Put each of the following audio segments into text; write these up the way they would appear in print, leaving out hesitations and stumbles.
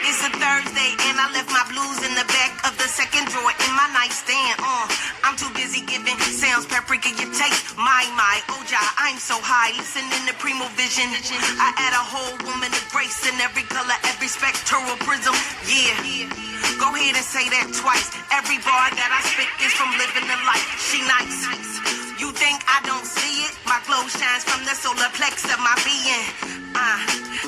It's a Thursday and I left my blues in the back of the second drawer in my nightstand. I'm too busy giving sounds, paprika your taste. My, oh ja, I'm so high. Listening to Primo Vision. I add a whole woman of grace in every color, every spectral prism. Yeah, go ahead and say that twice. Every bar that I spit is from living the life. She nice. You think I don't see it? My glow shines from the solar plex of my being.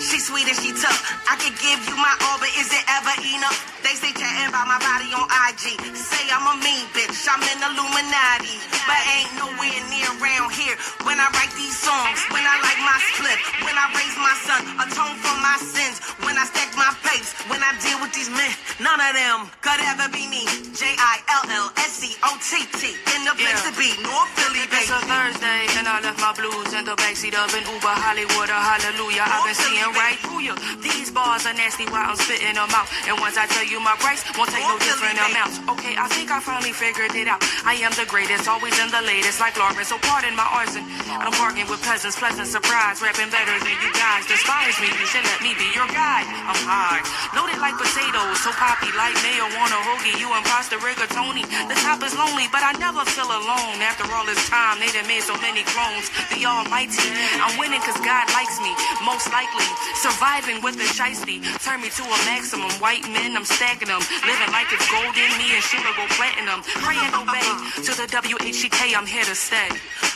She sweet and she tough. I could give you my all, but is it ever enough? They say chatting about my body on IG. Say I'm a mean bitch, I'm in Illuminati. But ain't nowhere near around here when I write these songs. When I like my split, when I raise my son, atone for my sins. When I stack my papes, when I deal with these men, none of them could ever be me. JILLSCOTT in the place to be, North Philly, baby. It's a Thursday and I left my blues in the backseat of an Uber, Hollywood, hallelujah. I've been seeing right through you. These bars are nasty while I'm spitting them out. And once I tell you my price, won't take no different amounts. Okay, I think I finally figured it out. I am the greatest, always in the latest, like Lauren. So pardon my arson. I'm bargaining with peasants, pleasant surprise. Rapping better than you guys. Despise me, you should let me be your guide. I'm hard, loaded like potatoes, so poppy like mayo on a hoagie. You imposter rigatoni. The top is lonely, but I never feel alone. After all this time, they done made so many clones. The almighty, I'm winning cause God likes me. Most likely, surviving with the shiesty. Turn me to a maximum. White men, I'm stacking them. Living like it's gold in me and sugar go platinum. Pray and obey to the WHEK, I'm here to stay.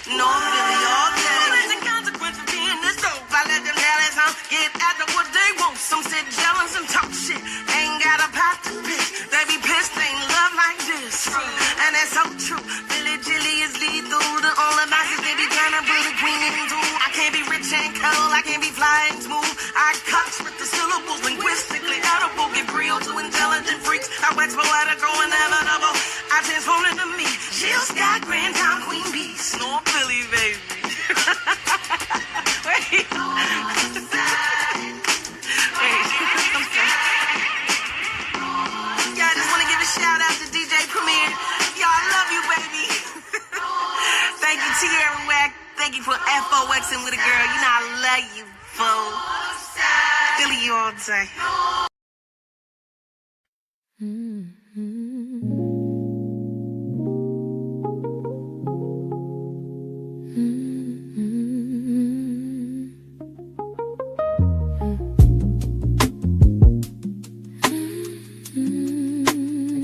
North Philly all day. There's a consequence for being this dope. I let them daddies get after what they want. Some sit jealous and talk shit. Ain't got a pot to pick. They be pissed, ain't love like this. And that's so true. Billy Jilly is lethal. The only masses they be trying to put a queen into. I can't be rich and cold. I can't be flying smooth. I cut with the syllables linguistically edible. Give real to intelligent freaks. I wax poetical and inevitable. I transform into me. Jill Scott, Grand Town Queen Beast. North Philly, baby. Wait. Yeah, I just want to give a shout out to DJ Premier. Y'all, I love you, baby. Thank you, Tierra Wack. Thank you for FOXing with a girl. You know I love you, folks. Philly you all day.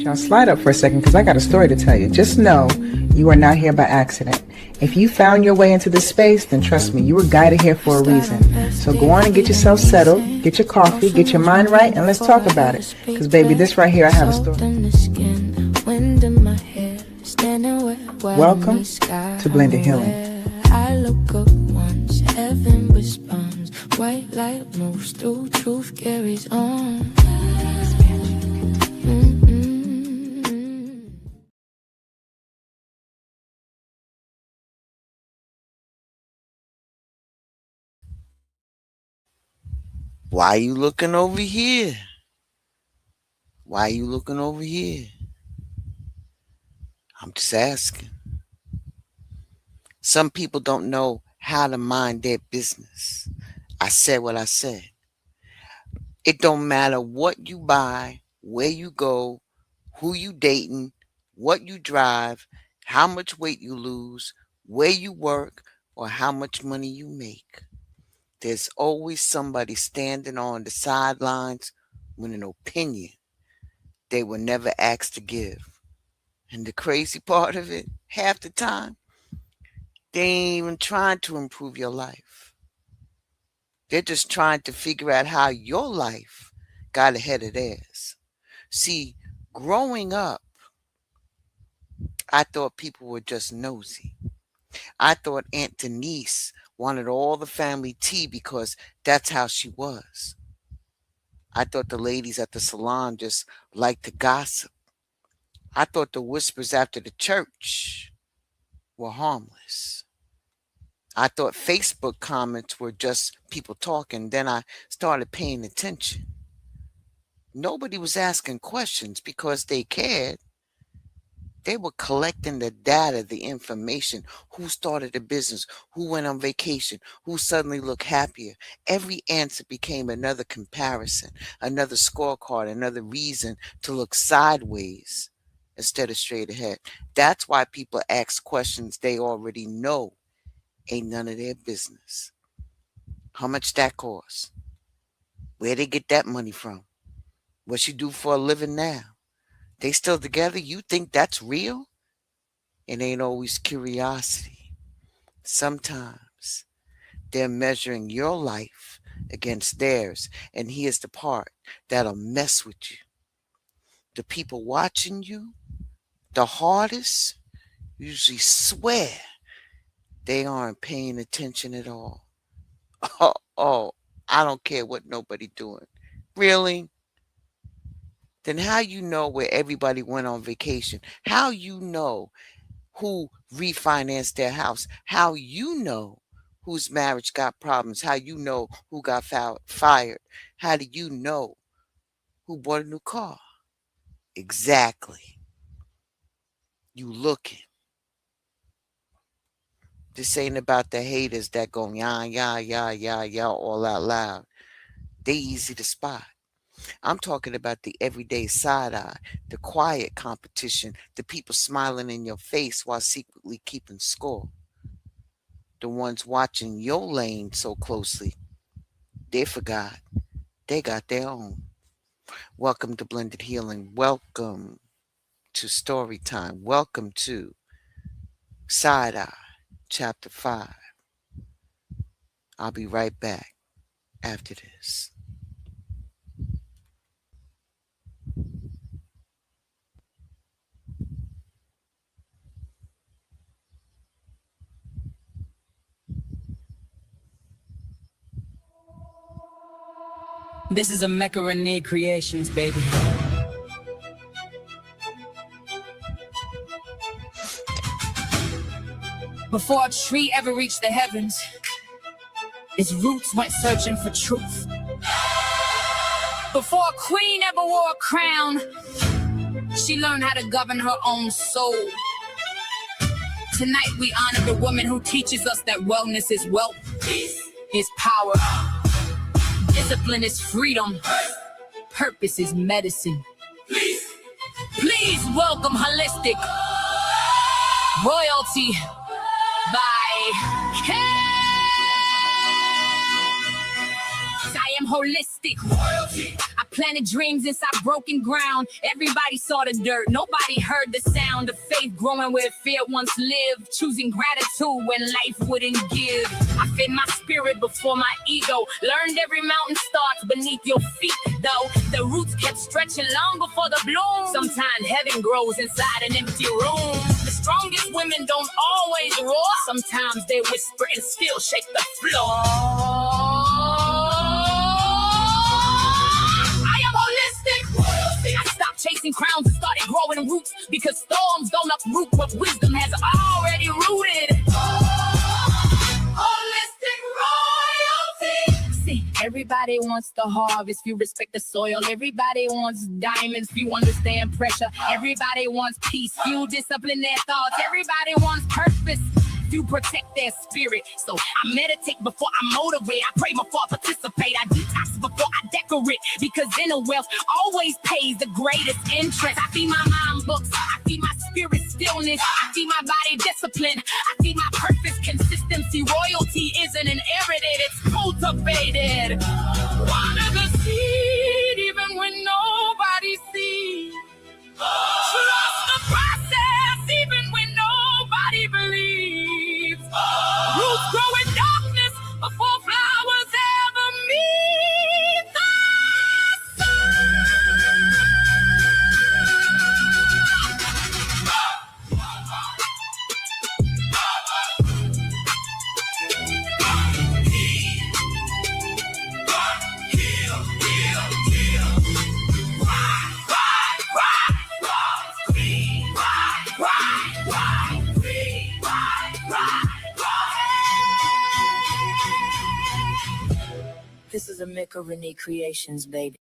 Y'all slide up for a second because I got a story to tell you. Just know you are not here by accident. If you found your way into this space, then trust me, you were guided here for a reason. So go on and get yourself settled, get your coffee, get your mind right, and let's talk about it. Because baby, this right here, I have a story. Welcome to Blended Healing. I look up once, heaven responds. White light moves through, truth carries on. Why you looking over here? Why you looking over here? I'm just asking. Some people don't know how to mind their business. I said what I said. It don't matter what you buy, where you go, who you dating, what you drive, how much weight you lose, where you work, or how much money you make. There's always somebody standing on the sidelines with an opinion they were never asked to give. And the crazy part of it, half the time, they ain't even trying to improve your life. They're just trying to figure out how your life got ahead of theirs. See, growing up, I thought people were just nosy. I thought Aunt Denise wanted all the family tea because that's how she was. I thought the ladies at the salon just liked to gossip. I thought the whispers after the church were harmless. I thought Facebook comments were just people talking. Then I started paying attention. Nobody was asking questions because they cared. They were collecting the data, the information, who started a business, who went on vacation, who suddenly looked happier. Every answer became another comparison, another scorecard, another reason to look sideways instead of straight ahead. That's why people ask questions they already know ain't none of their business. How much that cost? Where they get that money from? What she do for a living now? They still together? You think that's real? It ain't always curiosity. Sometimes they're measuring your life against theirs, and here's the part that'll mess with you. The people watching you the hardest usually swear they aren't paying attention at all. Oh, I don't care what nobody doing. Really? Then how you know where everybody went on vacation? How you know who refinanced their house? How you know whose marriage got problems? How you know who got fired? How do you know who bought a new car? Exactly. You looking. This ain't about the haters that go yeah all out loud. They easy to spot. I'm talking about the everyday side eye, the quiet competition, the people smiling in your face while secretly keeping score. The ones watching your lane so closely, they forgot they got their own. Welcome to Blended Healing. Welcome to Story Time. Welcome to Side Eye, Chapter 5. I'll be right back after this. This is a Mecca Renee Creations, baby. Before a tree ever reached the heavens, its roots went searching for truth. Before a queen ever wore a crown, she learned how to govern her own soul. Tonight we honor the woman who teaches us that wellness is wealth, is power, discipline is freedom, purpose is medicine. Please welcome Holistic Royalty by K. I am holistic royalty. I planted dreams inside broken ground. Everybody saw the dirt, nobody heard the sound of faith growing where fear once lived, choosing gratitude when life wouldn't give. I fed my spirit before my ego, learned every mountain starts beneath your feet, though the roots kept stretching long before the bloom. Sometimes heaven grows inside an empty room. The strongest women don't always roar, sometimes they whisper and still shake the floor. I stopped chasing crowns and started growing roots, because storms don't uproot what wisdom has already rooted. Holistic royalty. See, everybody wants the harvest if you respect the soil. Everybody wants diamonds if you understand pressure. Everybody wants peace if you discipline their thoughts. Everybody wants purpose to protect their spirit. So I meditate before I motivate. I pray before I participate. I detox before I decorate, because inner wealth always pays the greatest interest. I feed my mind books, I feed my spirit stillness, I feed my body discipline, I feed my purpose consistency. Royalty isn't inherited, it's cultivated. Water the seed even when nobody sees. Trust the process even when nobody believes. Roots grow in darkness before flowers ever meet the This is a Mecca Renee Creations, baby.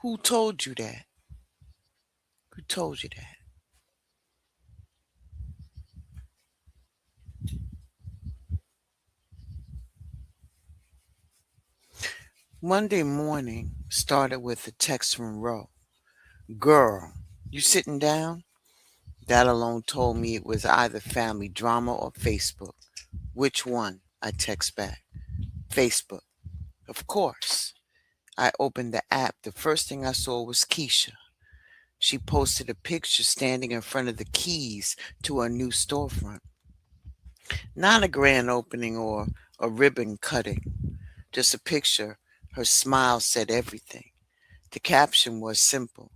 Who told you that? Who told you that? Monday morning started with a text from Ro. Girl, you sitting down? That alone told me it was either family drama or Facebook. Which one? I text back. Facebook. Of course. I opened the app. The first thing I saw was Keisha. She posted a picture standing in front of the keys to her new storefront. Not a grand opening or a ribbon cutting, just a picture. Her smile said everything. The caption was simple.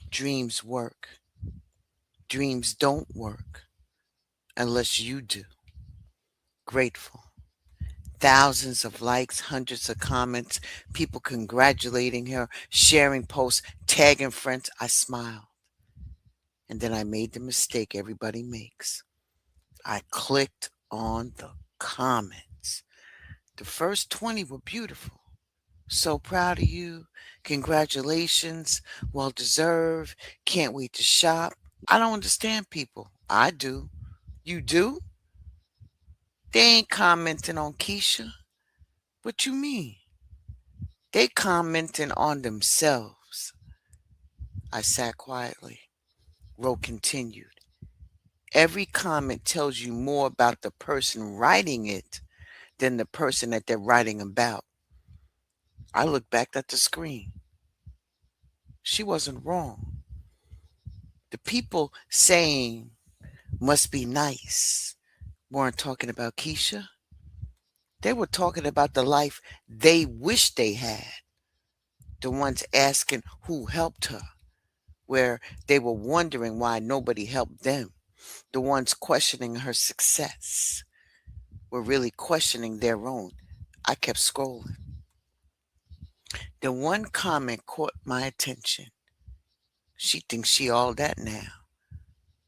Dreams work. Dreams don't work unless you do. Grateful. Thousands of likes, hundreds of comments, people congratulating her, sharing posts, tagging friends. I smiled. And then I made the mistake everybody makes. I clicked on the comments. The first 20 were beautiful. So proud of you. Congratulations. Well deserved. Can't wait to shop. I don't understand people. I do. You do? They ain't commenting on Keisha. What you mean? They commenting on themselves. I sat quietly. Ro continued. Every comment tells you more about the person writing it than the person that they're writing about. I looked back at the screen. She wasn't wrong. The people saying must be nice weren't talking about Keisha. They were talking about the life they wish they had. The ones asking who helped her, where they were wondering why nobody helped them. The ones questioning her success were really questioning their own. I kept scrolling. The one comment caught my attention. She thinks she all that now.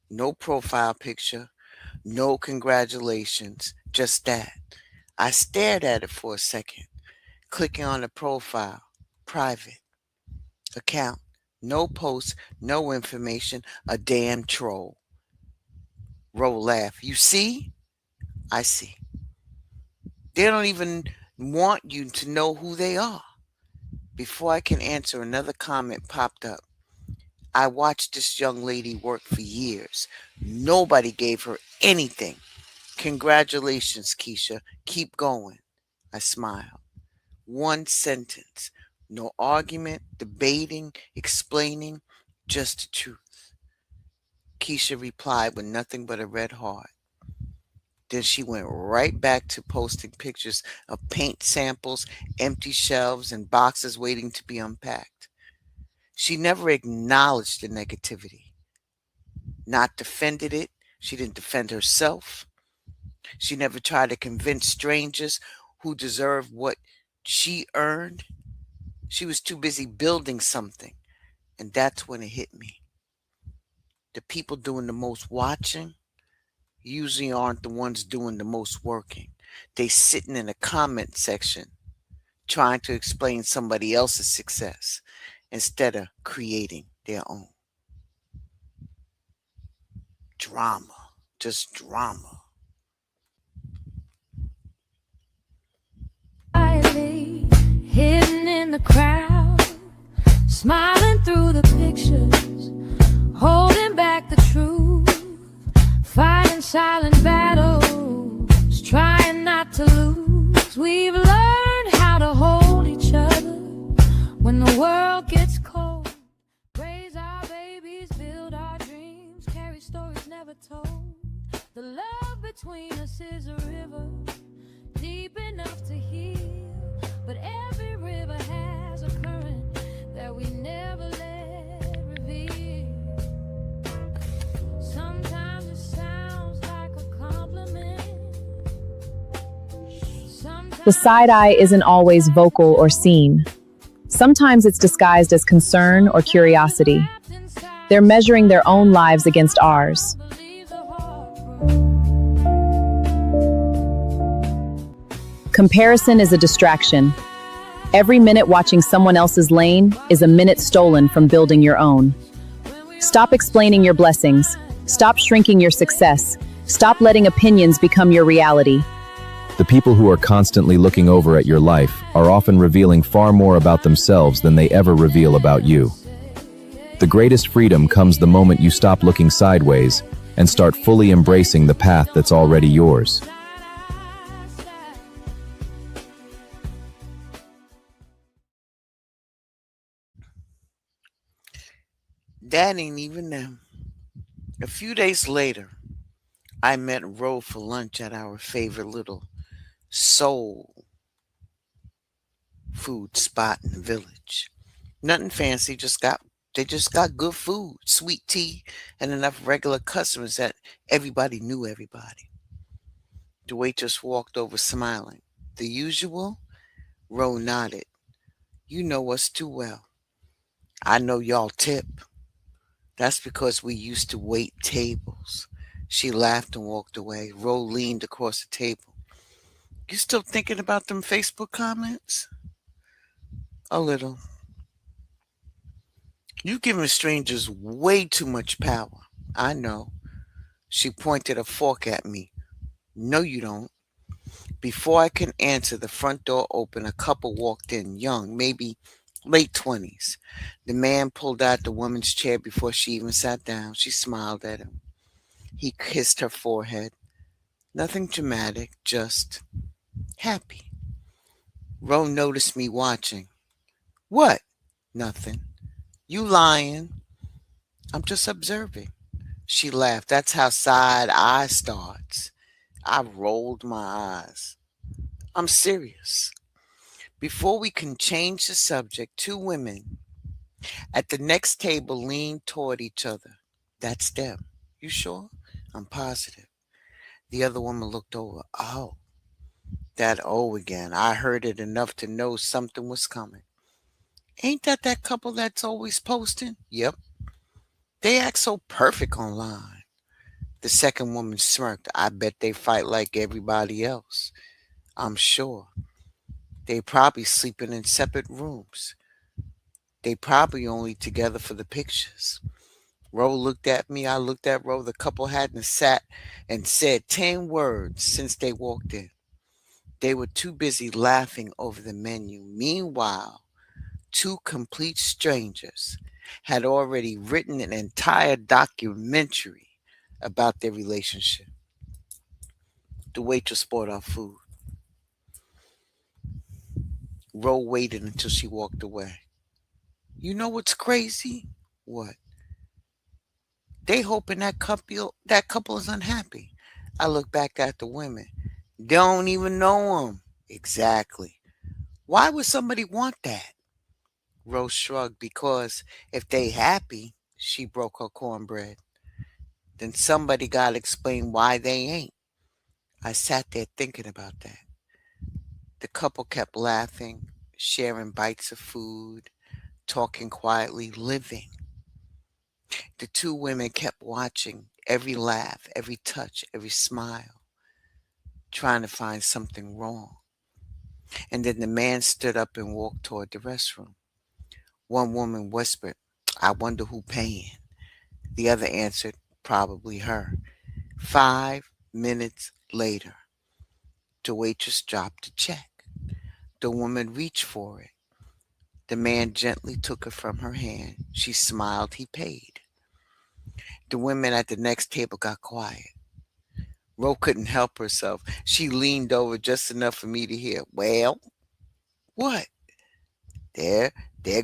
No profile picture, no congratulations, just that. I stared at it for a second, clicking on the profile, private, account, no post, no information, a damn troll. Ro laughed. You see? I see. They don't even want you to know who they are. Before I can answer, another comment popped up. I watched this young lady work for years. Nobody gave her anything. Congratulations, Keisha. Keep going. I smiled. One sentence. No argument, debating, explaining, just the truth. Keisha replied with nothing but a red heart. Then she went right back to posting pictures of paint samples, empty shelves, and boxes waiting to be unpacked. She never acknowledged the negativity, not defended it. She didn't defend herself. She never tried to convince strangers who deserved what she earned. She was too busy building something, and that's when it hit me. The people doing the most watching usually aren't the ones doing the most working. They sitting in a comment section trying to explain somebody else's success instead of creating their own. Drama, just drama. Quietly hidden in the crowd, smiling through the pictures, holding back the truth, fighting silent battles, trying not to lose. We've learned how to hold each other when the world gets cold. Raise our babies, build our dreams, carry stories never told. The love between us is a river, deep enough to heal, but every river has a current that we never let reveal. Sometimes it sounds like a compliment. The side eye isn't always vocal or seen. Sometimes it's disguised as concern or curiosity. They're measuring their own lives against ours. Comparison is a distraction. Every minute watching someone else's lane is a minute stolen from building your own. Stop explaining your blessings. Stop shrinking your success. Stop letting opinions become your reality. The people who are constantly looking over at your life are often revealing far more about themselves than they ever reveal about you. The greatest freedom comes the moment you stop looking sideways and start fully embracing the path that's already yours. That ain't even them. A few days later, I met Ro for lunch at our favorite little soul food spot in the village. Nothing fancy, they just got good food, sweet tea, and enough regular customers that everybody knew everybody. The waitress walked over smiling. The usual? Ro nodded. You know us too well. I know y'all tip. That's because we used to wait tables. She laughed and walked away. Ro leaned across the table. You still thinking about them Facebook comments? A little. You giving strangers way too much power. I know. She pointed a fork at me. No, you don't. Before I can answer, the front door opened. A couple walked in, young, maybe late 20s. The man pulled out the woman's chair before she even sat down. She smiled at him. He kissed her forehead. Nothing dramatic, just happy. Ro noticed me watching. What? Nothing. You lying. I'm just observing. She laughed. That's how side eye starts. I rolled my eyes. I'm serious. Before we can change the subject, two women at the next table leaned toward each other. That's them. You sure? I'm positive. The other woman looked over. Oh, that O again. I heard it enough to know something was coming. Ain't that couple that's always posting? Yep. They act so perfect online. The second woman smirked. I bet they fight like everybody else. I'm sure. They probably sleeping in separate rooms. They probably only together for the pictures. Ro looked at me. I looked at Ro. The couple hadn't sat and said 10 words since they walked in. They were too busy laughing over the menu. Meanwhile, two complete strangers had already written an entire documentary about their relationship. The waitress brought our food. Ro waited until she walked away. You know what's crazy? What? They hoping that couple is unhappy. I look back at the women. Don't even know them. Exactly. Why would somebody want that? Rose shrugged. Because if they happy, she broke her cornbread, then somebody got to explain why they ain't. I sat there thinking about that. The couple kept laughing, sharing bites of food, talking quietly, living. The two women kept watching every laugh, every touch, every smile, trying to find something wrong. And then the man stood up and walked toward the restroom. One woman whispered, I wonder who paying. The other answered, probably her. 5 minutes later, the waitress dropped a check. The woman reached for it. The man gently took it from her hand. She smiled. He paid. The women at the next table got quiet. Ro couldn't help herself. She leaned over just enough for me to hear, well, what? There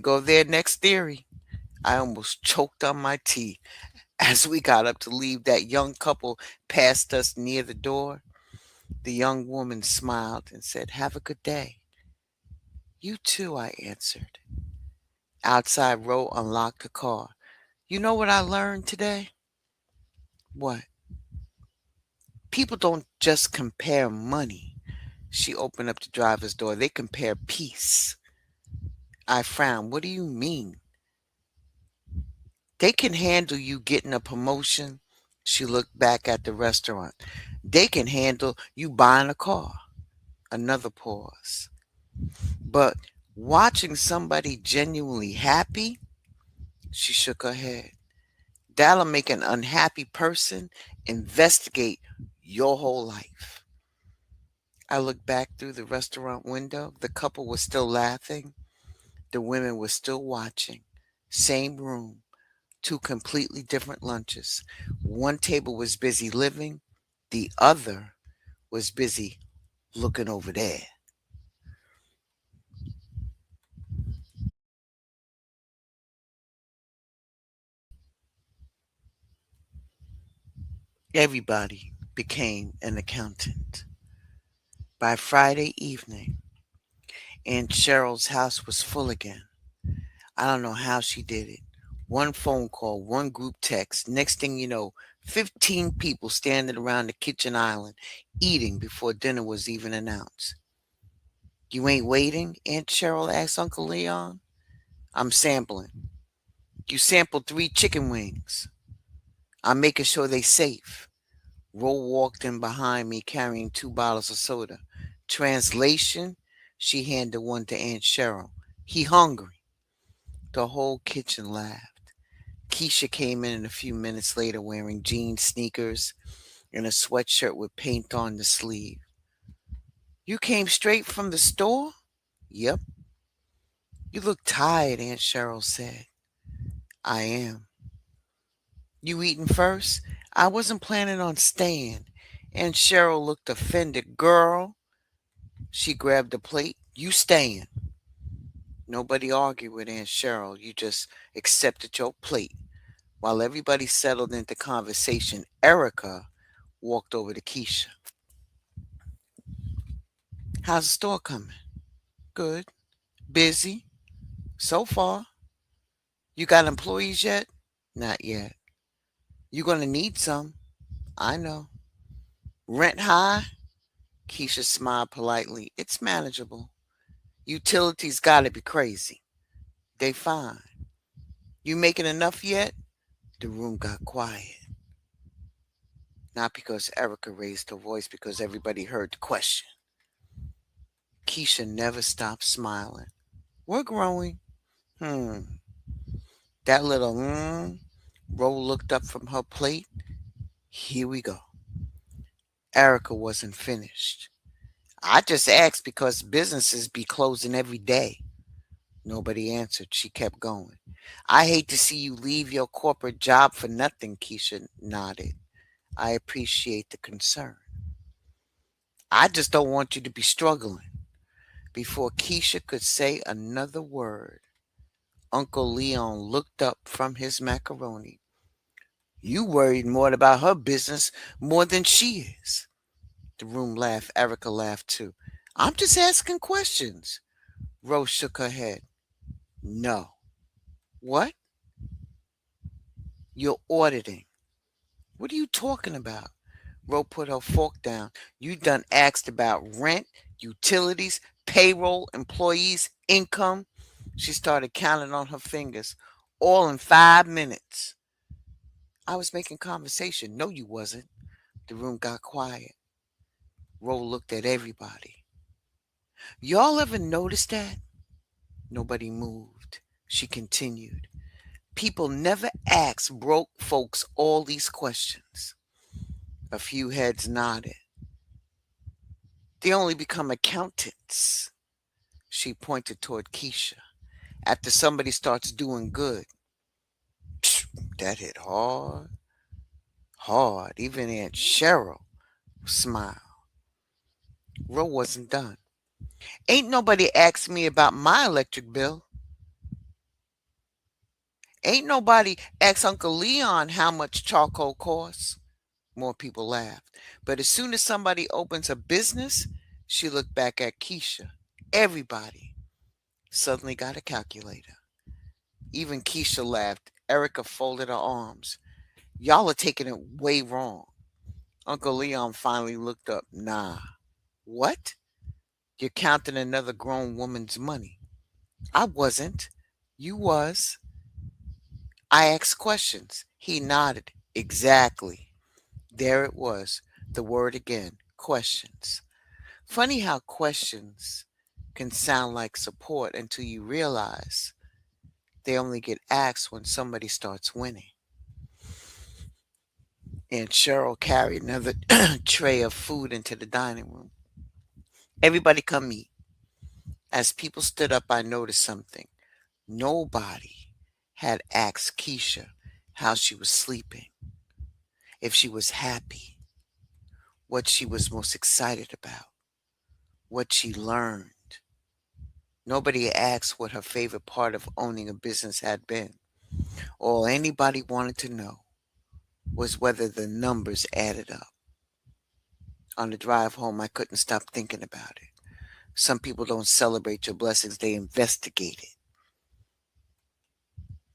go their next theory. I almost choked on my tea. As we got up to leave, that young couple passed us near the door. The young woman smiled and said, have a good day. You too, I answered. Outside, Ro unlocked the car. You know what I learned today? What? People don't just compare money. She opened up the driver's door. They compare peace. I frowned. What do you mean? They can handle you getting a promotion. She looked back at the restaurant. They can handle you buying a car. Another pause. But Watching somebody genuinely happy, she shook her head. That'll make an unhappy person investigate your whole life. I looked back through the restaurant window. The couple was still laughing. The women were still watching. Same room, two completely different lunches. One table was busy living, the other was busy looking over there. Everybody became an accountant. By Friday evening, Aunt Cheryl's house was full again. I don't know how she did it. One phone call, one group text. Next thing you know, 15 people standing around the kitchen island eating before dinner was even announced. You ain't waiting? Aunt Cheryl asked Uncle Leon. I'm sampling. You sampled 3 chicken wings. I'm making sure they safe. Ro walked in behind me carrying 2 bottles of soda. Translation, she handed one to Aunt Cheryl. He hungry. The whole kitchen laughed. Keisha came in a few minutes later wearing jeans, sneakers, and a sweatshirt with paint on the sleeve. You came straight from the store? Yep. You look tired, Aunt Cheryl said. I am. You eating first? I wasn't planning on staying. Aunt Cheryl looked offended. Girl, she grabbed a plate. You staying. Nobody argued with Aunt Cheryl. You just accepted your plate. While everybody settled into conversation, Erica walked over to Keisha. How's the store coming? Good. Busy? So far. You got employees yet? Not yet. You're going to need some. I know. Rent high? Keisha smiled politely. It's manageable. Utilities got to be crazy. They fine. You making enough yet? The room got quiet. Not because Erica raised her voice, because everybody heard the question. Keisha never stopped smiling. We're growing. That little Ro looked up from her plate. Here we go. Erica wasn't finished. I just asked because businesses be closing every day. Nobody answered. She kept going. I hate to see you leave your corporate job for nothing, Keisha nodded. I appreciate the concern. I just don't want you to be struggling. Before Keisha could say another word, Uncle Leon looked up from his macaroni. You worried more about her business more than she is. The room laughed. Erica laughed too. I'm just asking questions. Rose shook her head. No. What? You're auditing. What are you talking about? Ro put her fork down. You done asked about rent, utilities, payroll, employees, income. She started counting on her fingers. All in 5 minutes. I was making conversation. No, you wasn't. The room got quiet. Ro looked at everybody. Y'all ever notice that? Nobody moved. She continued. People never ask broke folks all these questions. A few heads nodded. They only become accountants. She pointed toward Keisha. After somebody starts doing good. That hit hard. Hard. Even Aunt Cheryl smiled. Ro wasn't done. Ain't nobody asked me about my electric bill. Ain't nobody asked Uncle Leon how much charcoal costs. More people laughed. But as soon as somebody opens a business, she looked back at Keisha. Everybody suddenly got a calculator. Even Keisha laughed. Erica folded her arms. Y'all are taking it way wrong. Uncle Leon finally looked up. Nah. What? You're counting another grown woman's money. I wasn't. You was. I asked questions. He nodded. Exactly. There it was. The word again. Questions. Funny how questions can sound like support until you realize they only get asked when somebody starts winning. And Cheryl carried another tray of food into the dining room. Everybody come eat. As people stood up, I noticed something. Nobody had asked Keisha how she was sleeping, if she was happy, what she was most excited about, what she learned. Nobody asked what her favorite part of owning a business had been. All anybody wanted to know was whether the numbers added up. On the drive home, I couldn't stop thinking about it. Some people don't celebrate your blessings, they investigate it.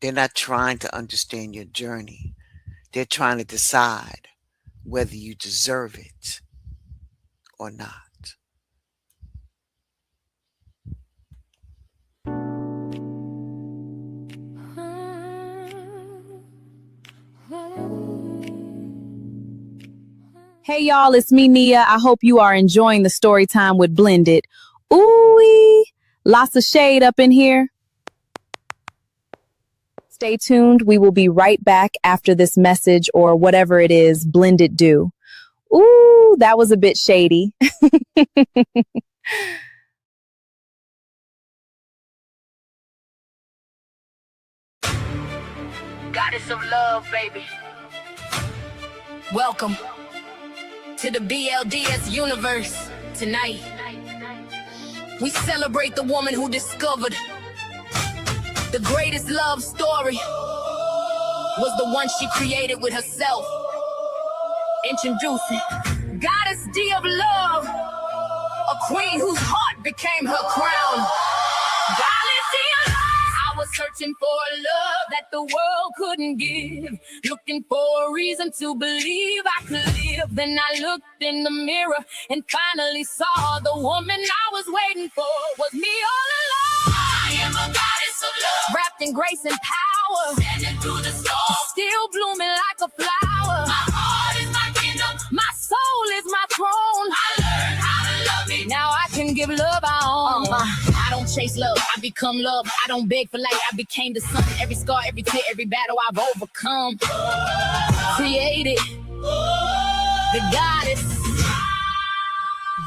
They're not trying to understand your journey. They're trying to decide whether you deserve it or not. Hey y'all, it's me, Nia. I hope you are enjoying the story time with Blended. Ooh, lots of shade up in here. Stay tuned. We will be right back after this message or whatever it is Blended do. Ooh, that was a bit shady. Goddess of love, baby. Welcome to the BLDS universe. Tonight, we celebrate the woman who discovered the greatest love story was the one she created with herself. Introducing Goddess D of Love, a queen whose heart became her crown. Goddess D of Love. I was searching for a love that the world couldn't give, looking for a reason to believe I could live. Then I looked in the mirror and finally saw the woman I was waiting for was me all along. I am a goddess of love, wrapped in grace and power, standing through the storm, still blooming like a flower. My heart is my kingdom, my soul is my throne. I learned how to love me, now I can give love out. I don't chase love, I become love. I don't beg for light, I became the sun. Every scar, every tear, every battle I've overcome. Created the goddess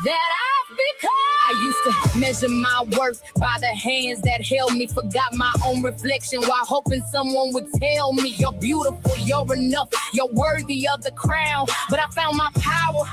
that I've become. I used to measure my worth by the hands that held me. Forgot my own reflection while hoping someone would tell me you're beautiful, you're enough, you're worthy of the crown. But I found my power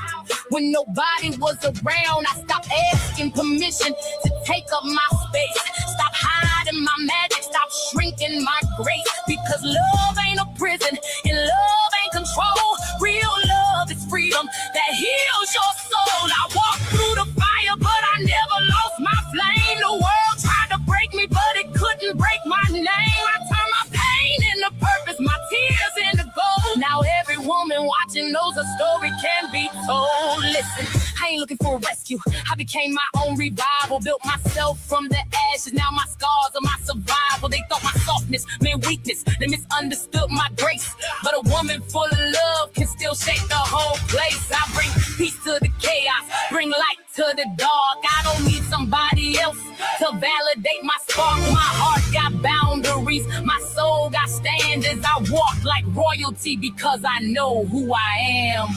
when nobody was around. I stopped asking permission to take up my space. Stop hiding my magic, stop shrinking my grace. Because love ain't a prison and love ain't control. Real love is freedom that heals your soul. I walked through the fire, but I never lost my flame. The world tried to break me, but it couldn't break my name. I turned my pain into purpose, my tears into gold. Now every woman watching knows a story can be told. Listen, I ain't looking for a rescue. I became my own revival, built myself from the ashes. Now my scars are my survival. They thought my softness meant weakness. They misunderstood my grace. But a woman full of love can still shake the whole place. I bring peace to the chaos, bring light to the dark. I don't need somebody else to validate my spark. My heart got boundaries, my soul got standards. I walk like royalty because I know who I am.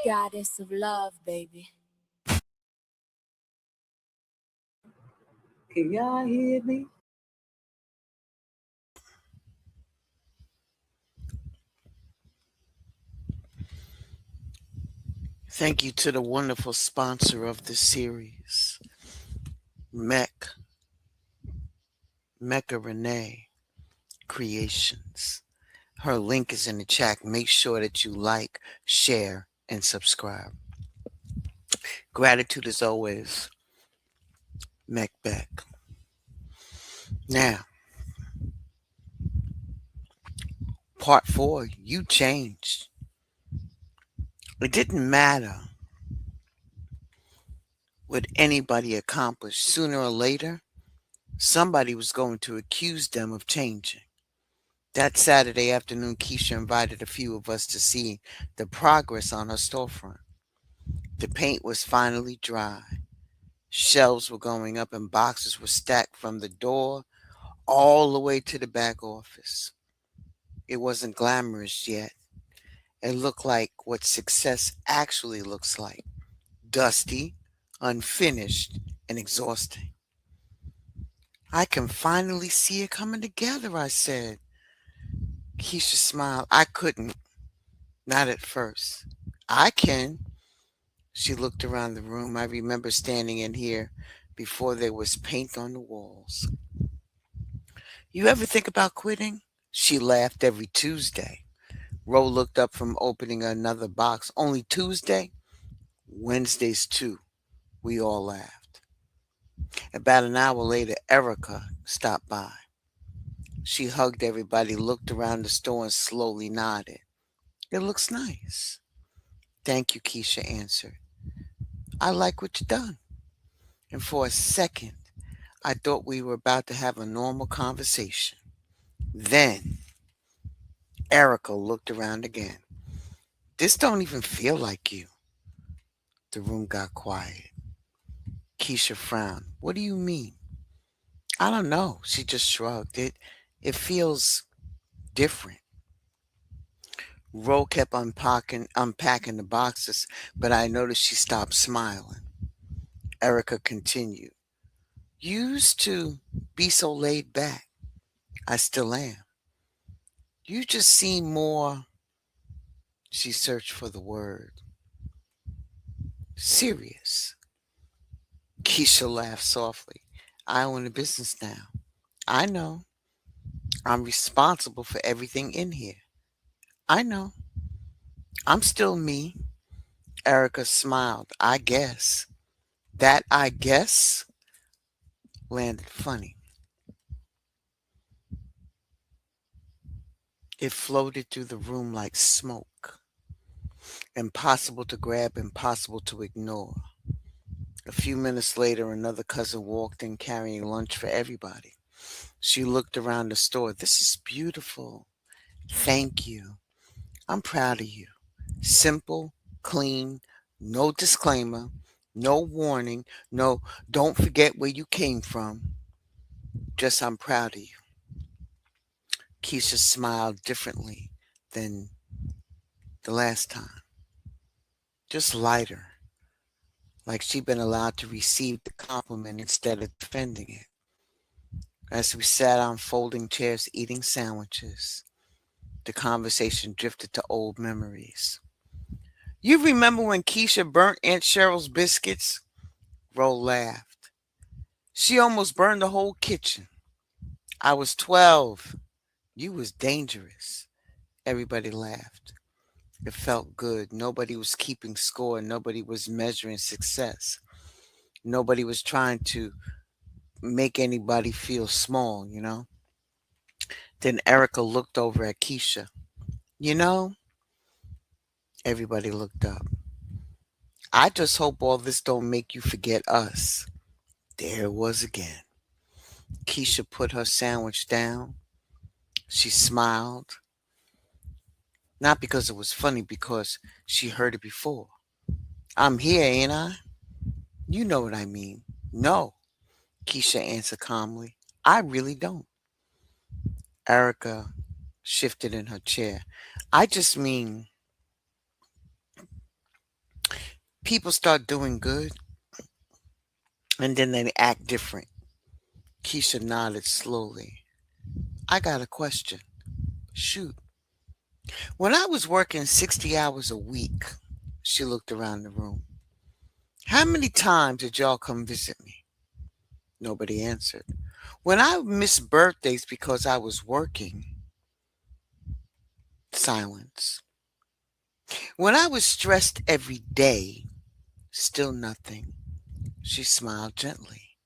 Goddess of love, baby. Can y'all hear me? Thank you to the wonderful sponsor of this series, MEC, Mecca Renee Creations. Her link is in the chat. Make sure that you like, share, and subscribe. Gratitude as always, Mec Beck. Now, part 4, you changed. It didn't matter what anybody accomplished. Sooner or later, somebody was going to accuse them of changing. That Saturday afternoon, Keisha invited a few of us to see the progress on her storefront. The paint was finally dry. Shelves were going up and boxes were stacked from the door all the way to the back office. It wasn't glamorous yet. It looked like what success actually looks like. Dusty, unfinished, and exhausting. I can finally see it coming together, I said. Keisha smiled. I couldn't. Not at first. I can. She looked around the room. I remember standing in here before there was paint on the walls. You ever think about quitting? She laughed. Every Tuesday. Ro looked up from opening another box. Only Tuesday? Wednesdays too. We all laughed. About an hour later, Erica stopped by. She hugged everybody, looked around the store, and slowly nodded. It looks nice. Thank you, Keisha answered. I like what you've done. And for a second, I thought we were about to have a normal conversation. Then, Erica looked around again. This don't even feel like you. The room got quiet. Keisha frowned. What do you mean? I don't know. She just shrugged. It feels different. Ro kept unpacking the boxes, but I noticed she stopped smiling. Erica continued. You used to be so laid back. I still am. You just seem more, she searched for the word, serious. Keisha laughed softly. I own a business now. I know. I'm responsible for everything in here. I know. I'm still me. Erica smiled. I guess. That I guess landed funny. It floated through the room like smoke. Impossible to grab, impossible to ignore. A few minutes later, another cousin walked in carrying lunch for everybody. She looked around the store. This is beautiful. Thank you. I'm proud of you. Simple, clean, no disclaimer, no warning, no don't forget where you came from. Just I'm proud of you. Keisha smiled differently than the last time. Just lighter, like she'd been allowed to receive the compliment instead of defending it. As we sat on folding chairs eating sandwiches, the conversation drifted to old memories. You remember when Keisha burnt Aunt Cheryl's biscuits? Ro laughed. She almost burned the whole kitchen. I was 12. You was dangerous. Everybody laughed. It felt good. Nobody was keeping score. Nobody was measuring success. Nobody was trying to make anybody feel small, you know? Then Erica looked over at Keisha. You know? Everybody looked up. I just hope all this don't make you forget us. There it was again. Keisha put her sandwich down. She smiled. Not because it was funny, because she heard it before. I'm here, ain't I? You know what I mean. No, Keisha answered calmly. I really don't. Erica shifted in her chair. I just mean, people start doing good and then they act different. Keisha nodded slowly. I got a question. Shoot. When I was working 60 hours a week, she looked around the room. How many times did y'all come visit me? Nobody answered. When I missed birthdays because I was working, silence. When I was stressed every day, still nothing. She smiled gently.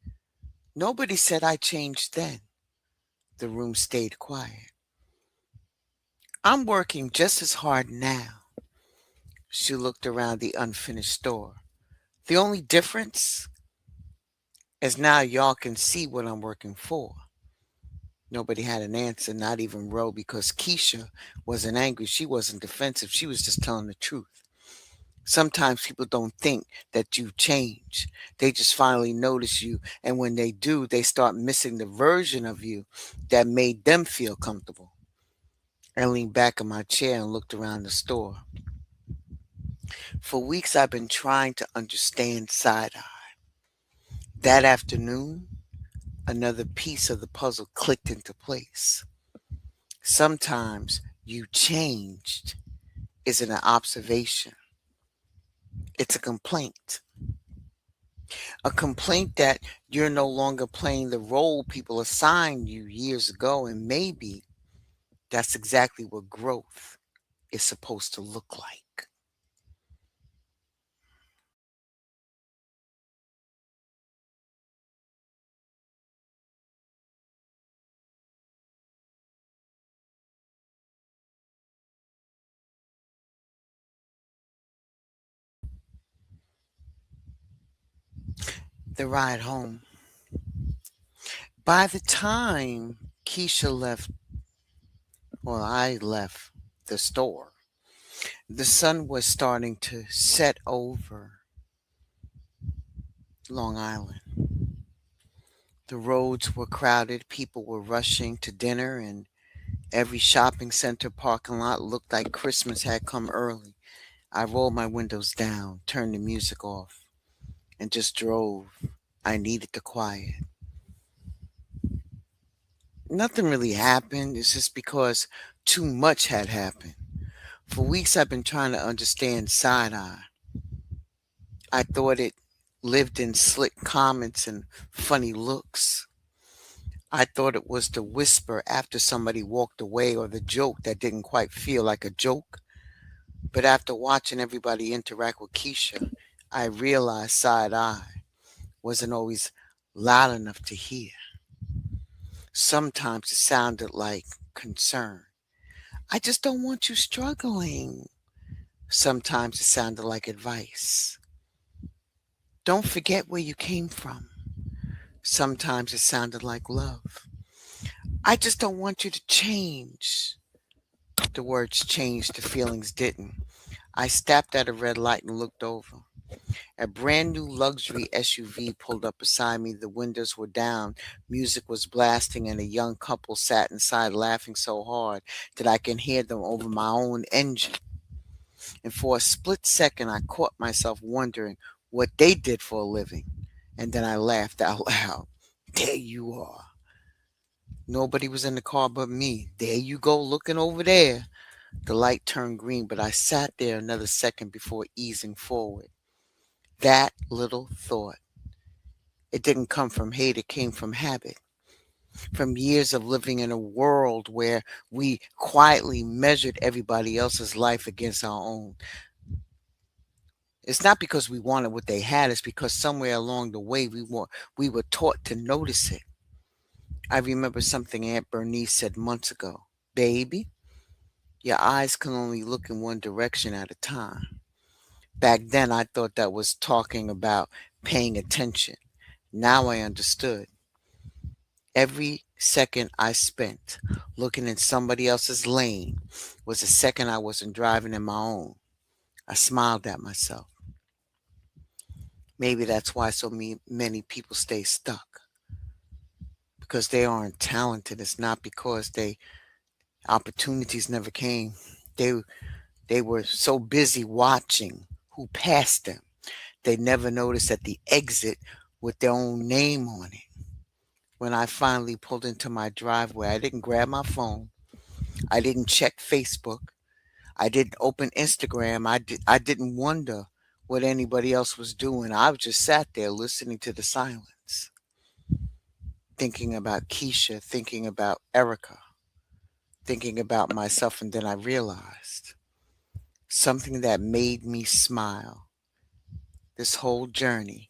Nobody said I changed then. The room stayed quiet. I'm working just as hard now. She looked around the unfinished store. The only difference is now y'all can see what I'm working for. Nobody had an answer, not even Ro, because Keisha wasn't angry. She wasn't defensive. She was just telling the truth. Sometimes people don't think that you change. They just finally notice you. And when they do, they start missing the version of you that made them feel comfortable. I leaned back in my chair and looked around the store. For weeks, I've been trying to understand side eye. That afternoon, another piece of the puzzle clicked into place. Sometimes you changed isn't an observation, it's a complaint. A complaint that you're no longer playing the role people assigned you years ago, and maybe that's exactly what growth is supposed to look like. The ride home. By the time Keisha left, I left the store, the sun was starting to set over Long Island. The roads were crowded, people were rushing to dinner, and every shopping center parking lot looked like Christmas had come early. I rolled my windows down, turned the music off, and just drove. I needed the quiet. Nothing really happened. It's just because too much had happened. For weeks, I've been trying to understand side eye. I thought it lived in slick comments and funny looks. I thought it was the whisper after somebody walked away or the joke that didn't quite feel like a joke. But after watching everybody interact with Keisha, I realized side eye wasn't always loud enough to hear. Sometimes it sounded like concern. I just don't want you struggling. Sometimes it sounded like advice. Don't forget where you came from. Sometimes it sounded like love. I just don't want you to change. The words changed, the feelings didn't. I stopped at a red light and looked over. A brand new luxury SUV pulled up beside me. The windows were down, music was blasting, and a young couple sat inside laughing so hard that I can hear them over my own engine. And for a split second, I caught myself wondering what they did for a living. And then I laughed out loud. There you are. Nobody was in the car but me. There you go, looking over there. The light turned green, but I sat there another second before easing forward. That little thought. It didn't come from hate, it came from habit. From years of living in a world where we quietly measured everybody else's life against our own. It's not because we wanted what they had, it's because somewhere along the way we were taught to notice it. I remember something Aunt Bernice said months ago. Baby, your eyes can only look in one direction at a time. Back then, I thought that was talking about paying attention. Now I understood. Every second I spent looking in somebody else's lane was a second I wasn't driving in my own. I smiled at myself. Maybe that's why so many people stay stuck. Because they aren't talented. It's not because opportunities never came. They were so busy watching who passed them. They never noticed at the exit with their own name on it. When I finally pulled into my driveway, I didn't grab my phone. I didn't check Facebook. I didn't open Instagram. I didn't wonder what anybody else was doing. I just sat there listening to the silence. thinking about Keisha, thinking about Erica, thinking about myself, and then I realized something that made me smile. This whole journey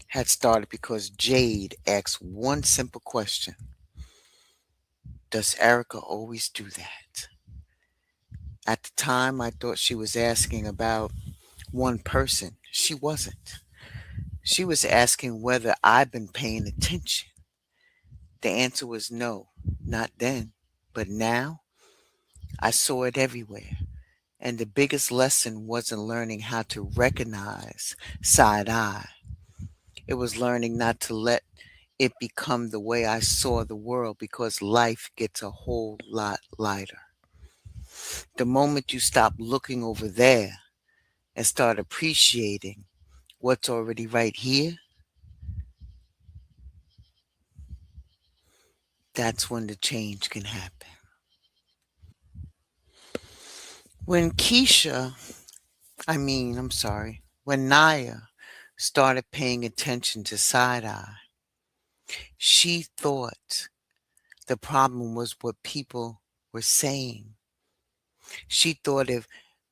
had started because Jade asked one simple question. Does Erica always do that? At the time, I thought she was asking about one person. She wasn't. She was asking whether I've been paying attention. The answer was no, not then. But now, I saw it everywhere. And the biggest lesson wasn't learning how to recognize side eye. It was learning not to let it become the way I saw the world, because life gets a whole lot lighter. The moment you stop looking over there and start appreciating what's already right here, that's when the change can happen. When when Naya started paying attention to side eye, she thought the problem was what people were saying. She thought if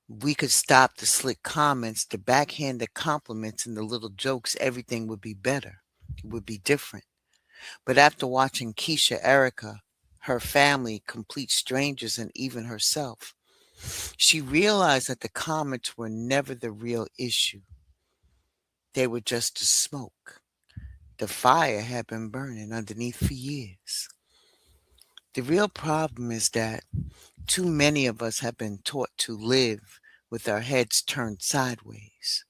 we could stop the slick comments, the backhanded compliments, and the little jokes, everything would be better. It would be different. But after watching Keisha, Erica, her family, complete strangers, and even herself, she realized that the comments were never the real issue. They were just the smoke. The fire had been burning underneath for years. The real problem is that too many of us have been taught to live with our heads turned sideways.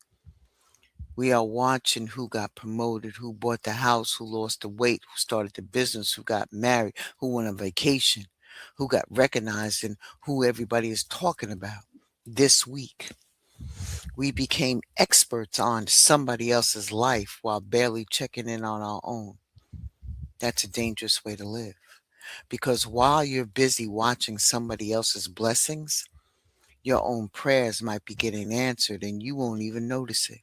We are watching who got promoted, who bought the house, who lost the weight, who started the business, who got married, who went on vacation, who got recognized, and who everybody is talking about this week. We became experts on somebody else's life while barely checking in on our own. That's a dangerous way to live. Because while you're busy watching somebody else's blessings, your own prayers might be getting answered and you won't even notice it.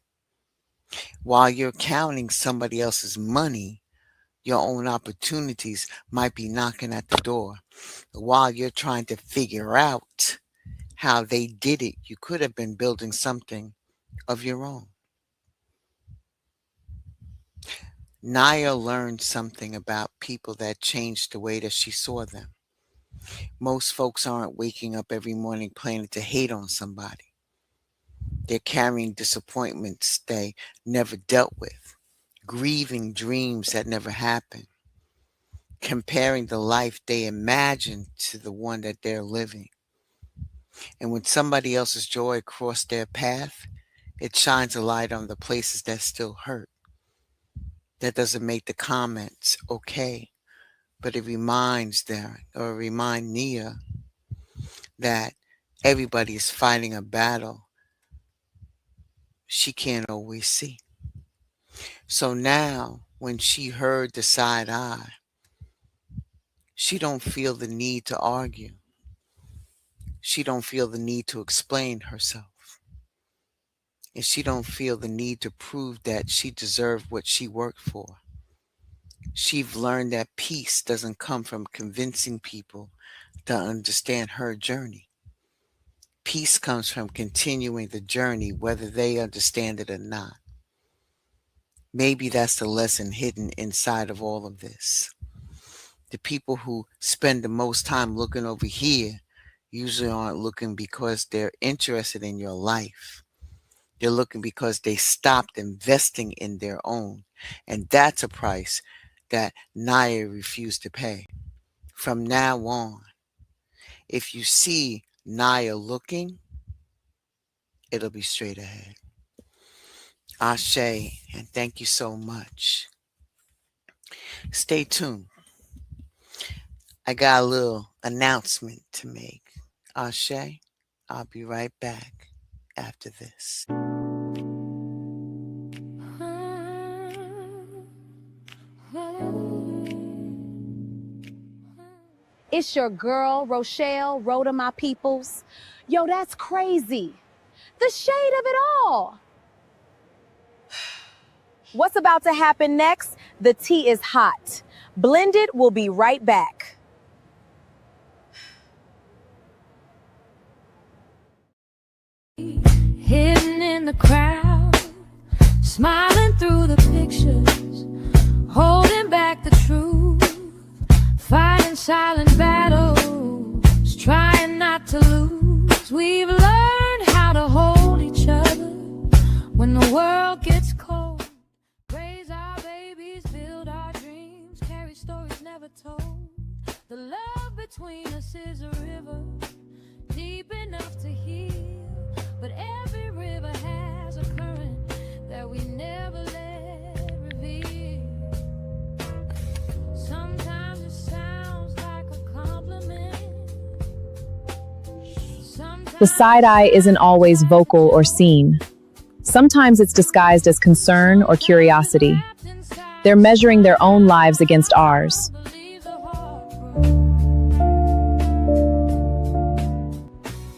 While you're counting somebody else's money, your own opportunities might be knocking at the door. While you're trying to figure out how they did it, you could have been building something of your own. Naya learned something about people that changed the way that she saw them. Most folks aren't waking up every morning planning to hate on somebody. They're carrying disappointments they never dealt with, grieving dreams that never happened, comparing the life they imagined to the one that they're living. And when somebody else's joy crossed their path, it shines a light on the places that still hurt. That doesn't make the comments okay, but it reminds Nia that everybody is fighting a battle she can't always see. So now, when she heard the side eye, she don't feel the need to argue. She don't feel the need to explain herself. And she don't feel the need to prove that she deserved what she worked for. She's learned that peace doesn't come from convincing people to understand her journey. Peace comes from continuing the journey, whether they understand it or not. Maybe that's the lesson hidden inside of all of this. The people who spend the most time looking over here usually aren't looking because they're interested in your life. They're looking because they stopped investing in their own. And that's a price that Naya refused to pay. From now on, if you see Naya looking, it'll be straight ahead. Ashe, and thank you so much. Stay tuned. I got a little announcement to make. Ashe, I'll be right back after this. It's your girl, Rochelle, Rhoda, my peoples. Yo, that's crazy. The shade of it all. What's about to happen next? The tea is hot. Blended will be right back. Hidden in the crowd, smiling through the pictures, holding back the truth, fighting silent battles, trying not to lose. We've learned how to hold each other when the world gets cold. Raise our babies, build our dreams, carry stories never told. The love between us is a river, deep enough to heal. But every river has a current that we never let reveal. Sometimes it sounds like a compliment. The side eye isn't always vocal or seen. Sometimes it's disguised as concern or curiosity. They're measuring their own lives against ours.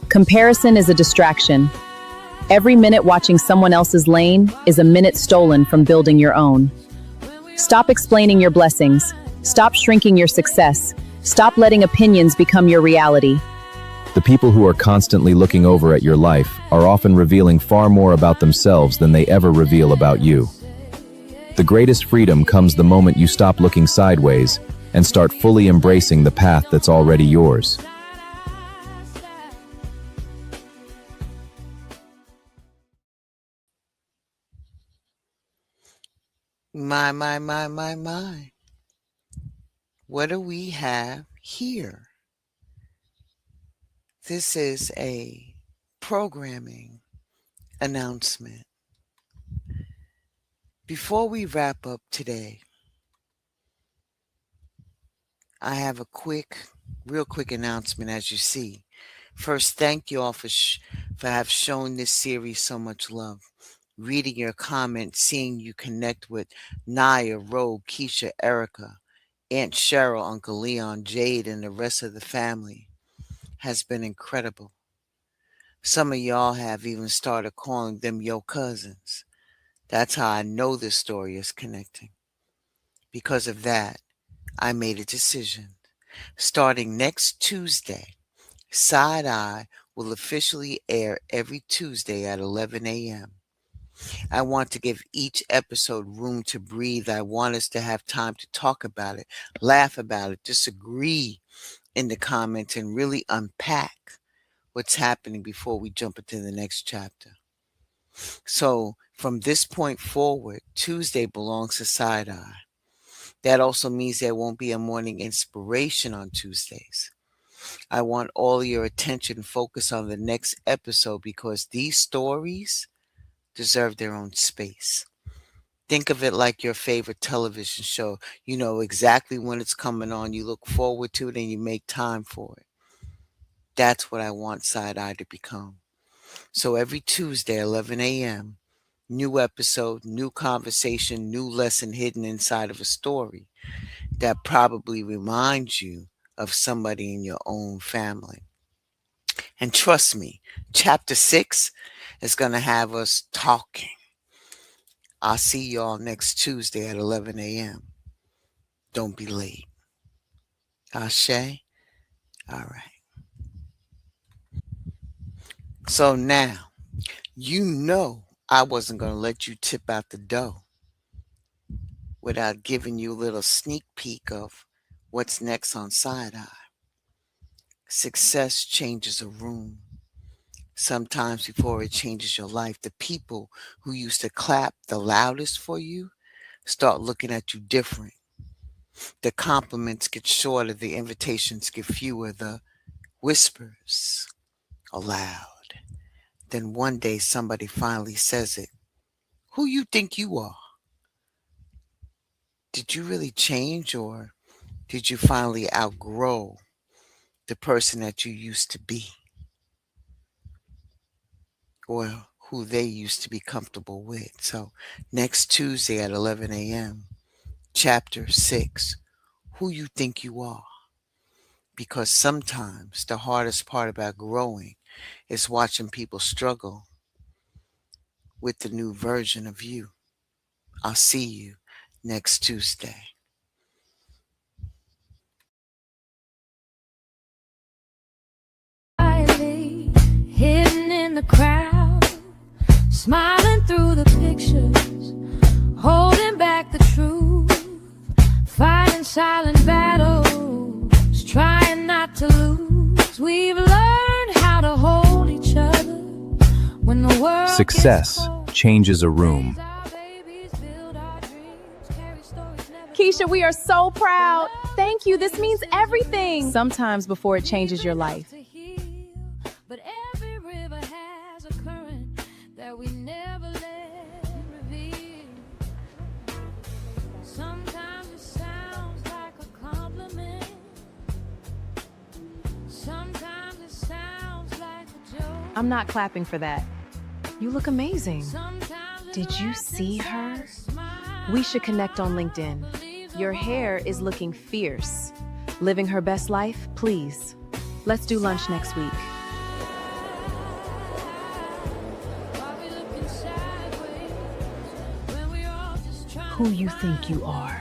Comparison is a distraction. Every minute watching someone else's lane is a minute stolen from building your own. Stop explaining your blessings. Stop shrinking your success. Stop letting opinions become your reality. The people who are constantly looking over at your life are often revealing far more about themselves than they ever reveal about you. The greatest freedom comes the moment you stop looking sideways and start fully embracing the path that's already yours. My. What do we have here? This is a programming announcement. Before we wrap up today, I have a real quick announcement. As you see, first, thank you all for have shown this series so much love. Reading your comments, seeing you connect with Naya, Rogue, Keisha, Erica, Aunt Cheryl, Uncle Leon, Jade, and the rest of the family has been incredible. Some of y'all have even started calling them your cousins. That's how I know this story is connecting. Because of that, I made a decision. Starting next Tuesday, Side Eye will officially air every Tuesday at 11 a.m. I want to give each episode room to breathe. I want us to have time to talk about it, laugh about it, disagree in the comments, and really unpack what's happening before we jump into the next chapter. So from this point forward, Tuesday belongs to Side Eye. That also means there won't be a morning inspiration on Tuesdays. I want all your attention focused on the next episode because these stories deserve their own space. Think of it like your favorite television show. You know exactly when it's coming on. You look forward to it and you make time for it. That's what I want Side Eye to become. So every Tuesday, 11 a.m., new episode, new conversation, new lesson hidden inside of a story that probably reminds you of somebody in your own family. And trust me, chapter 6 is going to have us talking. I'll see y'all next Tuesday at 11 a.m. Don't be late. Ashe? All right. So now, you know I wasn't going to let you tip out the dough without giving you a little sneak peek of what's next on Side Eye. Success changes a room. Sometimes before it changes your life, the people who used to clap the loudest for you start looking at you different. The compliments get shorter, the invitations get fewer, the whispers are loud. Then one day somebody finally says it. Who you think you are? Did you really change, or did you finally outgrow the person that you used to be? Or who they used to be comfortable with? So next Tuesday at 11 a.m., chapter 6, who you think you are. Because sometimes the hardest part about growing is watching people struggle with the new version of you. I'll see you next Tuesday. body hidden in the crowd, smiling through the pictures, holding back the truth, fighting silent battles, trying not to lose. We've learned how to hold each other when the world Success gets cold. changes a room. Keisha, we are so proud. Thank you. This means everything. Sometimes before it changes your life. But every river has a current that we never let reveal. Sometimes it sounds like a compliment. Sometimes it sounds like a joke. I'm not clapping for that. You look amazing. Sometimes Did you see her? We should connect on LinkedIn. Your hair is looking fierce. Living her best life, please. Let's do lunch next week. Who you think you are?